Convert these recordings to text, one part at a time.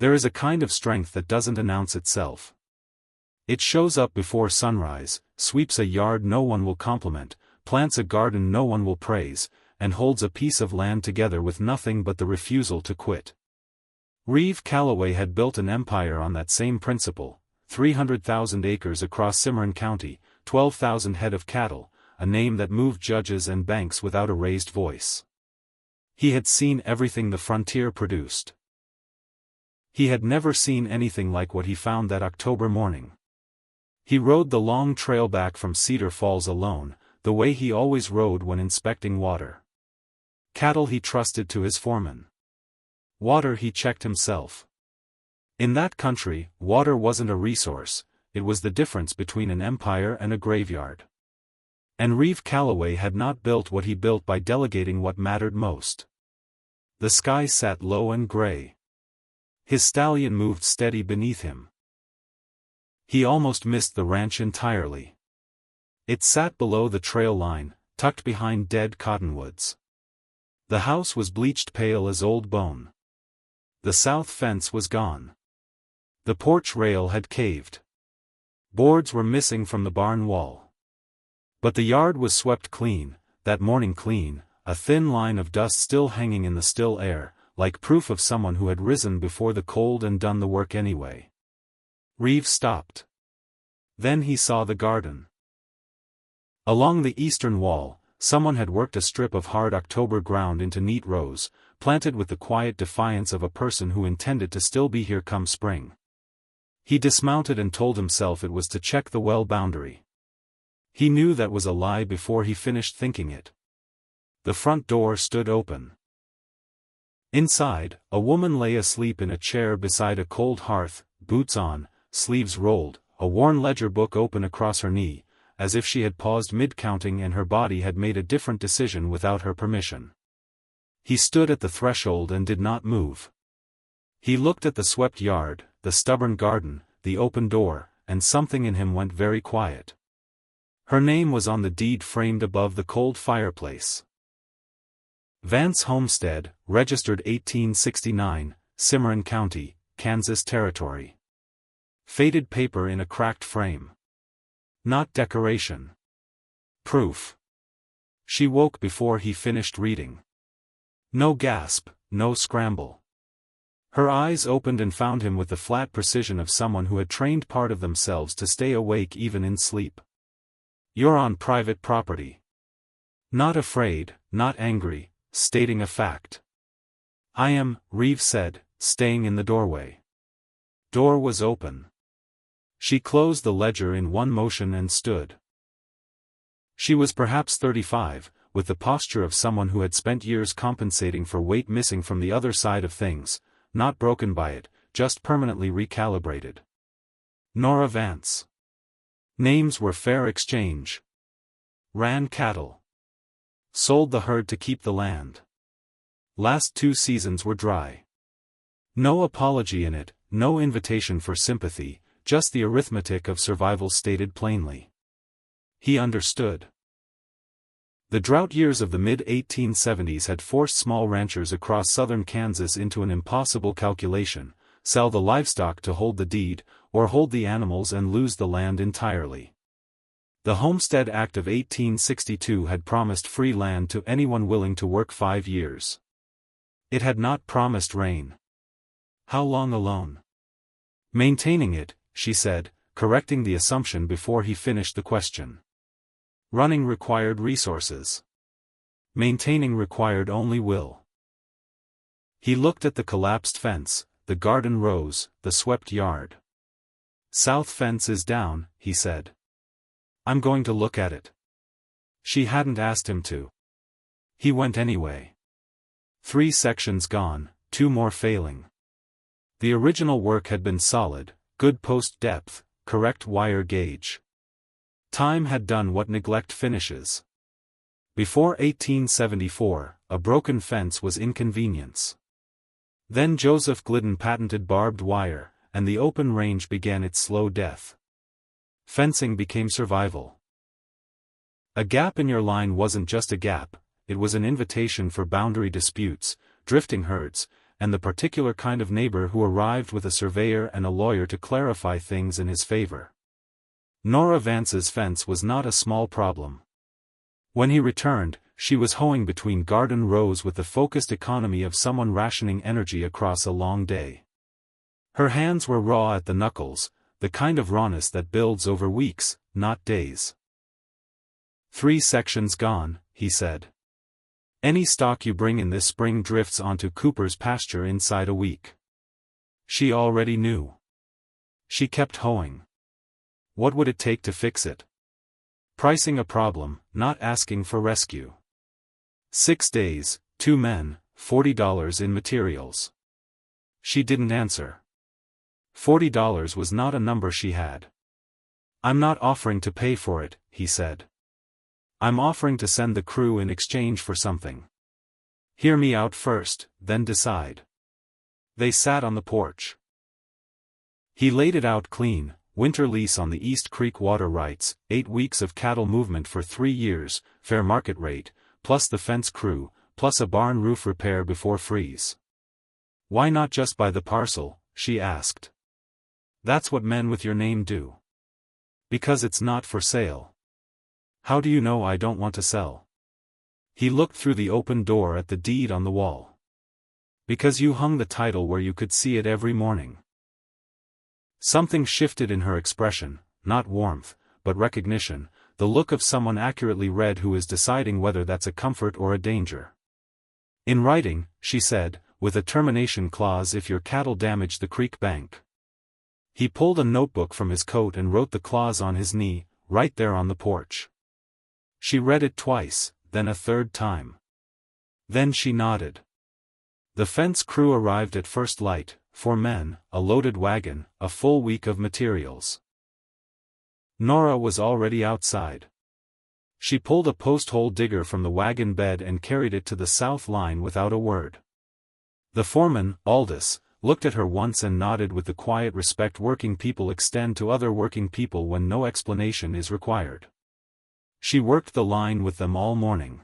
There is a kind of strength that doesn't announce itself. It shows up before sunrise, sweeps a yard no one will compliment, plants a garden no one will praise, and holds a piece of land together with nothing but the refusal to quit. Reeve Calloway had built an empire on that same principle: 300,000 acres across Cimarron County, 12,000 head of cattle, a name that moved judges and banks without a raised voice. He had seen everything the frontier produced. He had never seen anything like what he found that October morning. He rode the long trail back from Cedar Falls alone, the way he always rode when inspecting water. Cattle he trusted to his foreman. Water he checked himself. In that country, water wasn't a resource, it was the difference between an empire and a graveyard. And Reeve Calloway had not built what he built by delegating what mattered most. The sky sat low and gray. His stallion moved steady beneath him. He almost missed the ranch entirely. It sat below the trail line, tucked behind dead cottonwoods. The house was bleached pale as old bone. The south fence was gone. The porch rail had caved. Boards were missing from the barn wall. But the yard was swept clean, that morning clean, a thin line of dust still hanging in the still air, like proof of someone who had risen before the cold and done the work anyway. Reeve stopped. Then he saw the garden. Along the eastern wall, someone had worked a strip of hard October ground into neat rows, planted with the quiet defiance of a person who intended to still be here come spring. He dismounted and told himself it was to check the well boundary. He knew that was a lie before he finished thinking it. The front door stood open. Inside, a woman lay asleep in a chair beside a cold hearth, boots on, sleeves rolled, a worn ledger book open across her knee, as if she had paused mid-counting and her body had made a different decision without her permission. He stood at the threshold and did not move. He looked at the swept yard, the stubborn garden, the open door, and something in him went very quiet. Her name was on the deed framed above the cold fireplace. Vance Homestead, registered 1869, Cimarron County, Kansas Territory. Faded paper in a cracked frame. Not decoration. Proof. She woke before he finished reading. No gasp, no scramble. Her eyes opened and found him with the flat precision of someone who had trained part of themselves to stay awake even in sleep. You're on private property. Not afraid, not angry, stating a fact. I am, Reeve said, staying in the doorway. Door was open. She closed the ledger in one motion and stood. She was perhaps 35, with the posture of someone who had spent years compensating for weight missing from the other side of things, not broken by it, just permanently recalibrated. Nora Vance. Names were fair exchange. Ran cattle. Sold the herd to keep the land. Last 2 seasons were dry. No apology in it, no invitation for sympathy, just the arithmetic of survival stated plainly. He understood. The drought years of the mid-1870s had forced small ranchers across southern Kansas into an impossible calculation: sell the livestock to hold the deed, or hold the animals and lose the land entirely. The Homestead Act of 1862 had promised free land to anyone willing to work 5 years. It had not promised rain. How long alone? Maintaining it, she said, correcting the assumption before he finished the question. Running required resources. Maintaining required only will. He looked at the collapsed fence, the garden rows, the swept yard. South fence is down, he said. I'm going to look at it. She hadn't asked him to. He went anyway. 3 sections gone, 2 more failing. The original work had been solid, good post depth, correct wire gauge. Time had done what neglect finishes. Before 1874, a broken fence was inconvenience. Then Joseph Glidden patented barbed wire, and the open range began its slow death. Fencing became survival. A gap in your line wasn't just a gap, it was an invitation for boundary disputes, drifting herds, and the particular kind of neighbor who arrived with a surveyor and a lawyer to clarify things in his favor. Nora Vance's fence was not a small problem. When he returned, she was hoeing between garden rows with the focused economy of someone rationing energy across a long day. Her hands were raw at the knuckles, the kind of rawness that builds over weeks, not days. 3 sections gone, he said. Any stock you bring in this spring drifts onto Cooper's pasture inside a week. She already knew. She kept hoeing. What would it take to fix it? Pricing a problem, not asking for rescue. 6 days, 2 men, $40 in materials. She didn't answer. $40 was not a number she had. I'm not offering to pay for it, he said. I'm offering to send the crew in exchange for something. Hear me out first, then decide. They sat on the porch. He laid it out clean: winter lease on the East Creek water rights, 8 weeks of cattle movement for 3 years, fair market rate, plus the fence crew, plus a barn roof repair before freeze. Why not just buy the parcel, she asked. That's what men with your name do. Because it's not for sale. How do you know I don't want to sell? He looked through the open door at the deed on the wall. Because you hung the title where you could see it every morning. Something shifted in her expression, not warmth, but recognition, the look of someone accurately read who is deciding whether that's a comfort or a danger. In writing, she said, with a termination clause if your cattle damage the creek bank. He pulled a notebook from his coat and wrote the clause on his knee, right there on the porch. She read it twice, then a third time. Then she nodded. The fence crew arrived at first light, 4 men, a loaded wagon, a full week of materials. Nora was already outside. She pulled a post-hole digger from the wagon bed and carried it to the south line without a word. The foreman, Aldous, looked at her once and nodded with the quiet respect working people extend to other working people when no explanation is required. She worked the line with them all morning.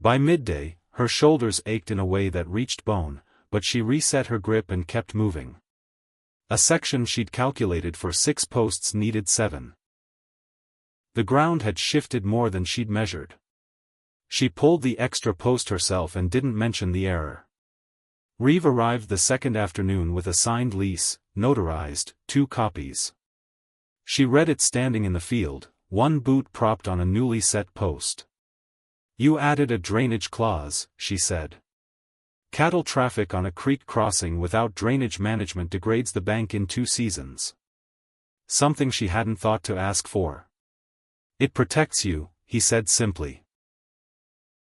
By midday, her shoulders ached in a way that reached bone, but she reset her grip and kept moving. A section she'd calculated for 6 posts needed 7. The ground had shifted more than she'd measured. She pulled the extra post herself and didn't mention the error. Reeve arrived the second afternoon with a signed lease, notarized, 2 copies. She read it standing in the field, 1 boot propped on a newly set post. You added a drainage clause, she said. Cattle traffic on a creek crossing without drainage management degrades the bank in 2 seasons. Something she hadn't thought to ask for. It protects you, he said simply.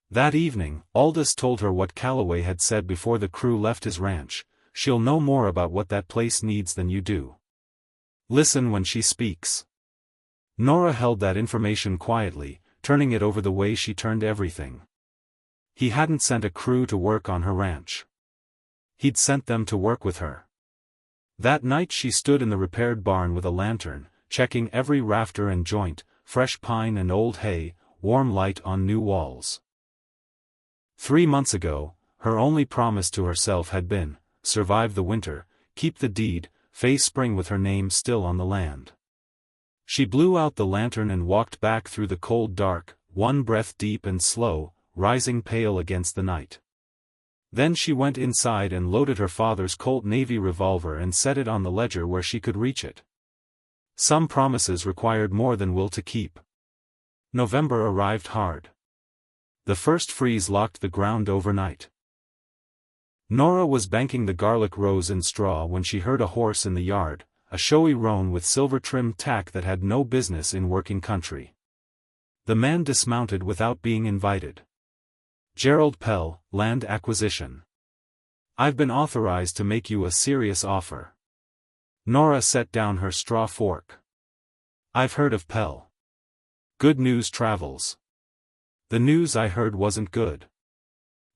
That evening, Aldous told her what Calloway had said before the crew left his ranch: she'll know more about what that place needs than you do. Listen when she speaks. Nora held that information quietly, turning it over the way she turned everything. He hadn't sent a crew to work on her ranch. He'd sent them to work with her. That night she stood in the repaired barn with a lantern, checking every rafter and joint, fresh pine and old hay, warm light on new walls. 3 months ago, her only promise to herself had been, survive the winter, keep the deed, face spring with her name still on the land. She blew out the lantern and walked back through the cold dark, 1 breath deep and slow, rising pale against the night. Then she went inside and loaded her father's Colt Navy revolver and set it on the ledger where she could reach it. Some promises required more than will to keep. November arrived hard. The first freeze locked the ground overnight. Nora was banking the garlic rows in straw when she heard a horse in the yard, a showy roan with silver-trimmed tack that had no business in working country. The man dismounted without being invited. Gerald Pell, Land Acquisition. I've been authorized to make you a serious offer. Nora set down her straw fork. I've heard of Pell. Good news travels. The news I heard wasn't good.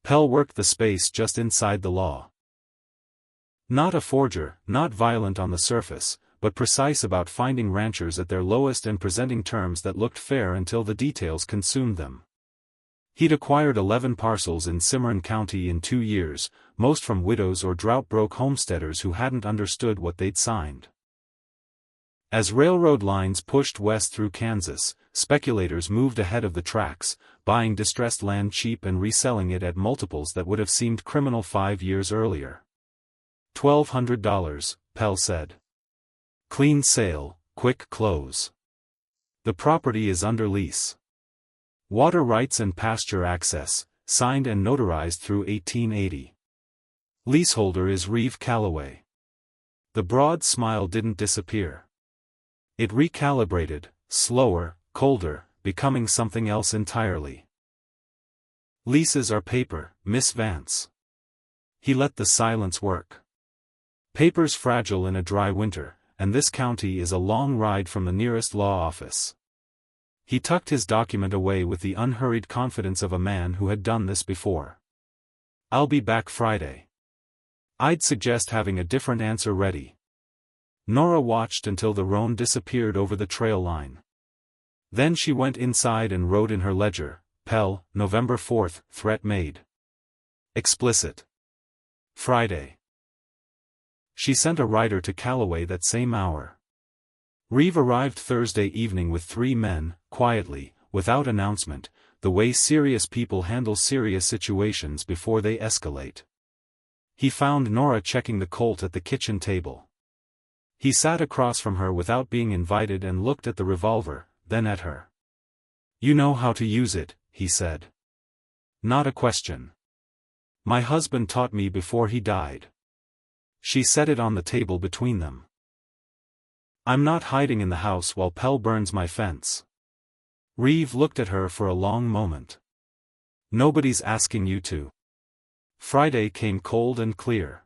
Pell worked the space just inside the law. Not a forger, not violent on the surface, but precise about finding ranchers at their lowest and presenting terms that looked fair until the details consumed them. He'd acquired 11 parcels in Cimarron County in 2 years, most from widows or drought-broke homesteaders who hadn't understood what they'd signed. As railroad lines pushed west through Kansas, speculators moved ahead of the tracks, buying distressed land cheap and reselling it at multiples that would have seemed criminal 5 years earlier. $1,200, Pell said. Clean sale, quick close. The property is under lease. Water rights and pasture access, signed and notarized through 1880. Leaseholder is Reeve Calloway. The broad smile didn't disappear. It recalibrated, slower, colder, becoming something else entirely. Leases are paper, Miss Vance. He let the silence work. Paper's fragile in a dry winter, and this county is a long ride from the nearest law office. He tucked his document away with the unhurried confidence of a man who had done this before. I'll be back Friday. I'd suggest having a different answer ready. Nora watched until the roan disappeared over the trail line. Then she went inside and wrote in her ledger, Pell, November 4th, threat made. Explicit. Friday. She sent a rider to Calloway that same hour. Reeve arrived Thursday evening with 3 men, quietly, without announcement, the way serious people handle serious situations before they escalate. He found Nora checking the Colt at the kitchen table. He sat across from her without being invited and looked at the revolver, then at her. You know how to use it, he said. Not a question. My husband taught me before he died. She set it on the table between them. I'm not hiding in the house while Pell burns my fence. Reeve looked at her for a long moment. Nobody's asking you to. Friday came cold and clear.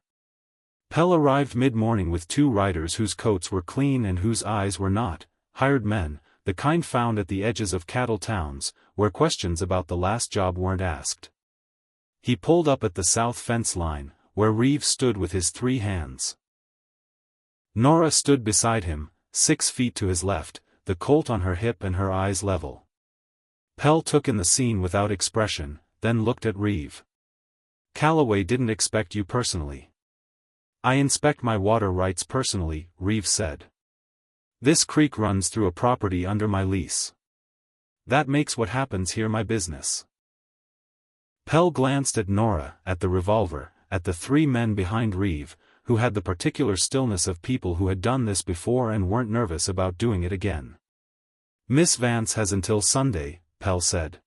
Pell arrived mid-morning with 2 riders whose coats were clean and whose eyes were not, hired men, the kind found at the edges of cattle towns, where questions about the last job weren't asked. He pulled up at the south fence line, where Reeve stood with his 3 hands. Nora stood beside him, 6 feet to his left, the Colt on her hip and her eyes level. Pell took in the scene without expression, then looked at Reeve. Calloway didn't expect you personally. I inspect my water rights personally, Reeve said. This creek runs through a property under my lease. That makes what happens here my business. Pell glanced at Nora, at the revolver, at the 3 men behind Reeve, who had the particular stillness of people who had done this before and weren't nervous about doing it again. Miss Vance has until Sunday, Pell said.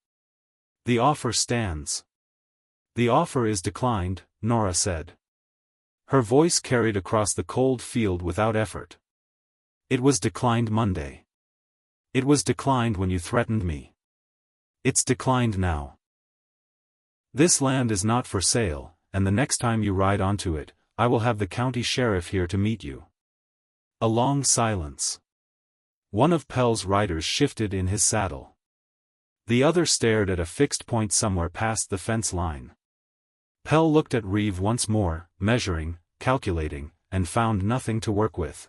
The offer stands. The offer is declined, Nora said. Her voice carried across the cold field without effort. It was declined Monday. It was declined when you threatened me. It's declined now. This land is not for sale, and the next time you ride onto it, I will have the county sheriff here to meet you. A long silence. One of Pell's riders shifted in his saddle. The other stared at a fixed point somewhere past the fence line. Pell looked at Reeve once more, measuring, calculating, and found nothing to work with.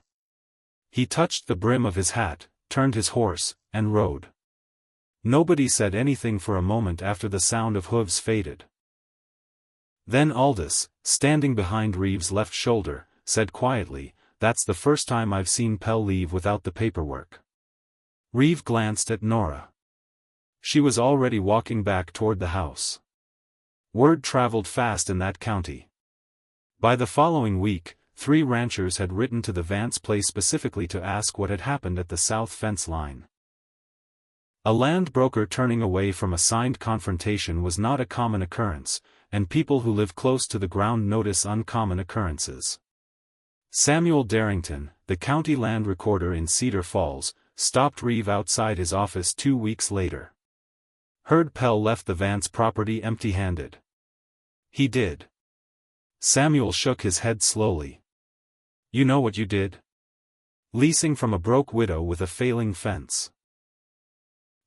He touched the brim of his hat, turned his horse, and rode. Nobody said anything for a moment after the sound of hooves faded. Then Aldous, standing behind Reeve's left shoulder, said quietly, That's the first time I've seen Pell leave without the paperwork. Reeve glanced at Nora. She was already walking back toward the house. Word traveled fast in that county. By the following week, 3 ranchers had written to the Vance place specifically to ask what had happened at the south fence line. A land broker turning away from a signed confrontation was not a common occurrence, and people who live close to the ground notice uncommon occurrences. Samuel Darrington, the county land recorder in Cedar Falls, stopped Reeve outside his office 2 weeks later. Heard Pell left the Vance property empty-handed. He did. Samuel shook his head slowly. You know what you did? Leasing from a broke widow with a failing fence.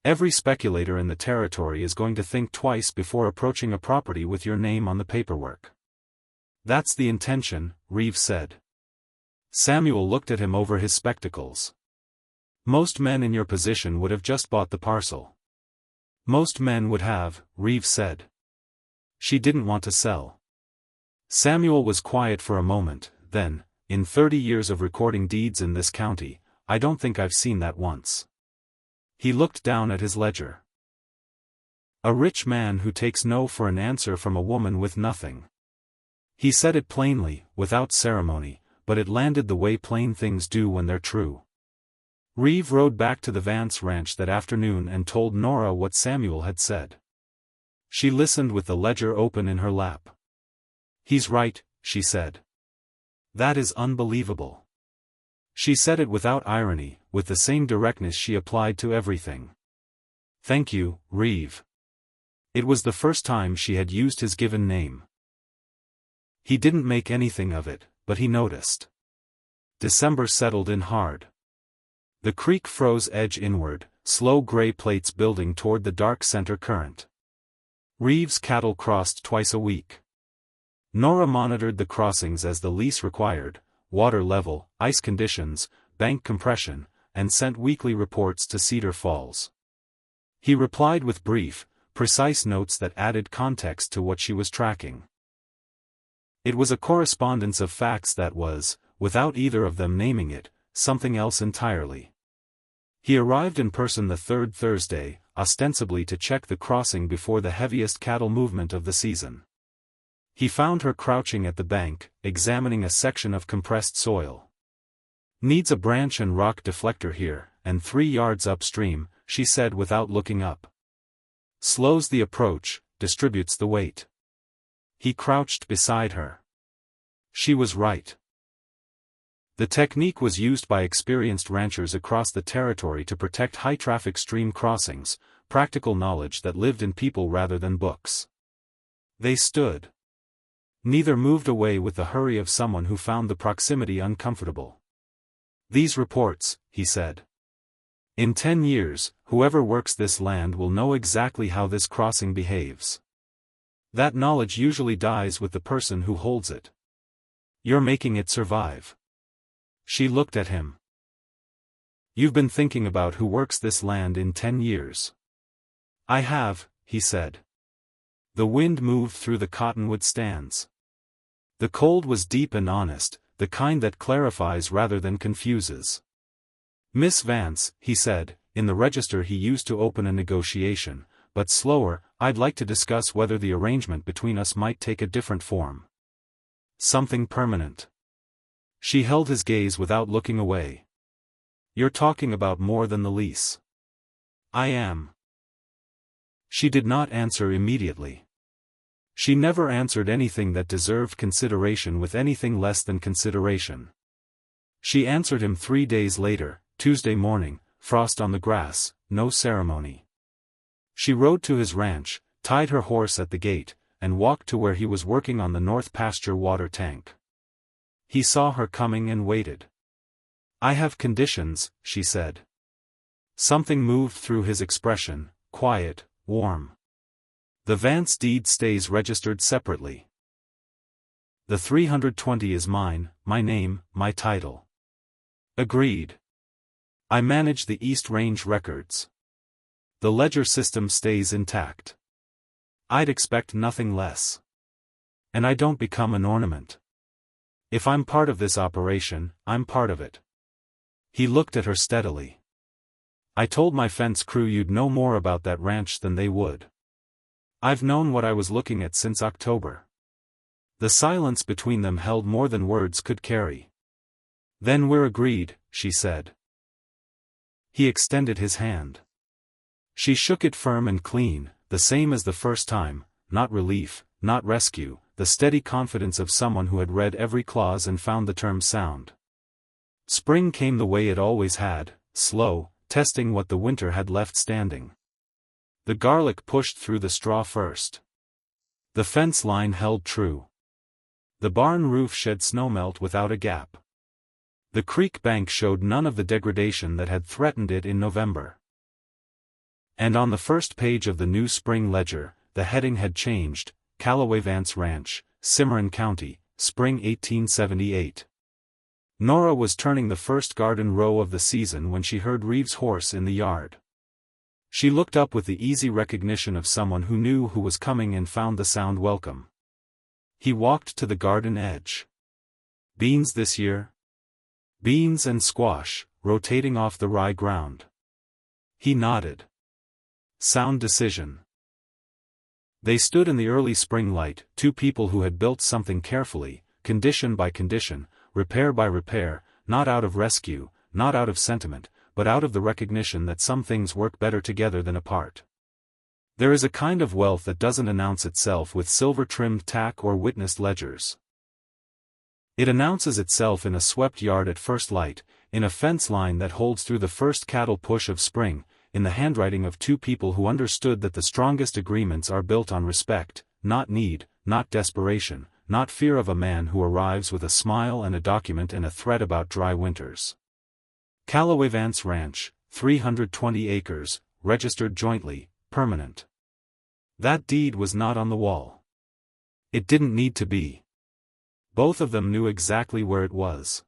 Every speculator in the territory is going to think twice before approaching a property with your name on the paperwork. That's the intention, Reeve said. Samuel looked at him over his spectacles. Most men in your position would have just bought the parcel. Most men would have, Reeve said. She didn't want to sell. Samuel was quiet for a moment, then, in 30 years of recording deeds in this county, I don't think I've seen that once. He looked down at his ledger. A rich man who takes no for an answer from a woman with nothing. He said it plainly, without ceremony, but it landed the way plain things do when they're true. Reeve rode back to the Vance ranch that afternoon and told Nora what Samuel had said. She listened with the ledger open in her lap. He's right, she said. That is unbelievable. She said it without irony, with the same directness she applied to everything. Thank you, Reeve. It was the first time she had used his given name. He didn't make anything of it, but he noticed. December settled in hard. The creek froze edge inward, slow gray plates building toward the dark center current. Reeve's cattle crossed twice a week. Nora monitored the crossings as the lease required, water level, ice conditions, bank compression, and sent weekly reports to Cedar Falls. He replied with brief, precise notes that added context to what she was tracking. It was a correspondence of facts that was, without either of them naming it, something else entirely. He arrived in person the third Thursday, ostensibly to check the crossing before the heaviest cattle movement of the season. He found her crouching at the bank, examining a section of compressed soil. Needs a branch and rock deflector here, and 3 yards upstream, she said without looking up. Slows the approach, distributes the weight. He crouched beside her. She was right. The technique was used by experienced ranchers across the territory to protect high-traffic stream crossings, practical knowledge that lived in people rather than books. They stood. Neither moved away with the hurry of someone who found the proximity uncomfortable. These reports, he said. In 10 years, whoever works this land will know exactly how this crossing behaves. That knowledge usually dies with the person who holds it. You're making it survive. She looked at him. You've been thinking about who works this land in 10 years. I have, he said. The wind moved through the cottonwood stands. The cold was deep and honest, the kind that clarifies rather than confuses. Miss Vance, he said, in the register he used to open a negotiation, but slower, I'd like to discuss whether the arrangement between us might take a different form. Something permanent. She held his gaze without looking away. You're talking about more than the lease. I am. She did not answer immediately. She never answered anything that deserved consideration with anything less than consideration. She answered him 3 days later, Tuesday morning, frost on the grass, no ceremony. She rode to his ranch, tied her horse at the gate, and walked to where he was working on the north pasture water tank. He saw her coming and waited. I have conditions, she said. Something moved through his expression, quiet, warm. The Vance deed stays registered separately. The 320 is mine, my name, my title. Agreed. I manage the East Range records. The ledger system stays intact. I'd expect nothing less. And I don't become an ornament. If I'm part of this operation, I'm part of it. He looked at her steadily. I told my fence crew you'd know more about that ranch than they would. I've known what I was looking at since October. The silence between them held more than words could carry. Then we're agreed, she said. He extended his hand. She shook it firm and clean, the same as the first time, not relief, not rescue, the steady confidence of someone who had read every clause and found the term sound. Spring came the way it always had, slow, testing what the winter had left standing. The garlic pushed through the straw first. The fence line held true. The barn roof shed snowmelt without a gap. The creek bank showed none of the degradation that had threatened it in November. And on the first page of the new spring ledger, the heading had changed, Callaway Vance Ranch, Cimarron County, Spring 1878. Nora was turning the first garden row of the season when she heard Reeve's horse in the yard. She looked up with the easy recognition of someone who knew who was coming and found the sound welcome. He walked to the garden edge. Beans this year? Beans and squash, rotating off the rye ground. He nodded. Sound decision. They stood in the early spring light, two people who had built something carefully, condition by condition, repair by repair, not out of rescue, not out of sentiment, but out of the recognition that some things work better together than apart. There is a kind of wealth that doesn't announce itself with silver-trimmed tack or witnessed ledgers. It announces itself in a swept yard at first light, in a fence line that holds through the first cattle push of spring, in the handwriting of two people who understood that the strongest agreements are built on respect, not need, not desperation, not fear of a man who arrives with a smile and a document and a threat about dry winters. Callaway Vance Ranch, 320 acres, registered jointly, permanent. That deed was not on the wall. It didn't need to be. Both of them knew exactly where it was.